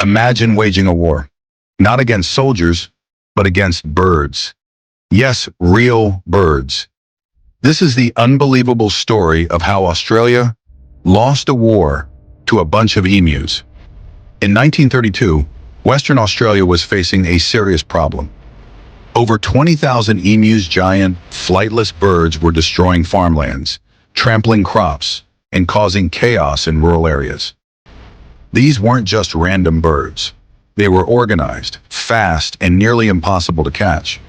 Imagine waging a war, not against soldiers, but against birds. Yes, real birds. This is the unbelievable story of how Australia lost a war to a bunch of emus. In 1932, Western Australia was facing a serious problem. Over 20,000 emus, giant, flightless birds, were destroying farmlands, trampling crops, and causing chaos in rural areas. These weren't just random birds. They were organized, fast, and nearly impossible to catch.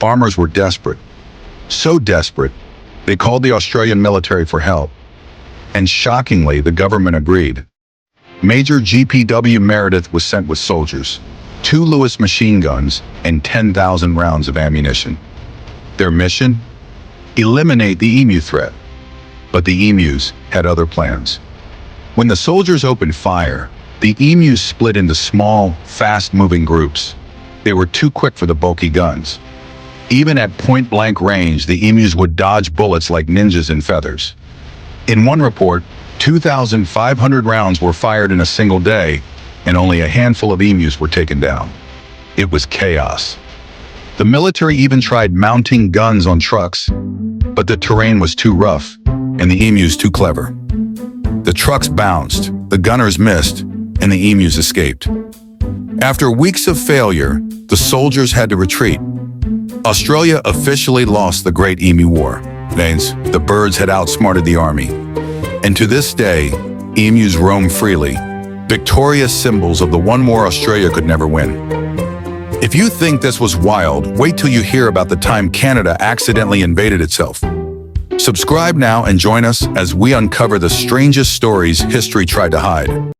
Farmers were desperate. So desperate, they called the Australian military for help. And shockingly, the government agreed. Major GPW Meredith was sent with soldiers, 2 Lewis machine guns, and 10,000 rounds of ammunition. Their mission? Eliminate the emu threat. But the emus had other plans. When the soldiers opened fire, the emus split into small, fast-moving groups. They were too quick for the bulky guns. Even at point-blank range, the emus would dodge bullets like ninjas in feathers. In one report, 2,500 rounds were fired in a single day, and only a handful of emus were taken down. It was chaos. The military even tried mounting guns on trucks, but the terrain was too rough, and the emus too clever. The trucks bounced, the gunners missed, and the emus escaped. After weeks of failure, the soldiers had to retreat. Australia officially lost the Great Emu War. Means the birds had outsmarted the army. And to this day, emus roam freely, victorious symbols of the one war Australia could never win. If you think this was wild, wait till you hear about the time Canada accidentally invaded itself. Subscribe now and join us as we uncover the strangest stories history tried to hide.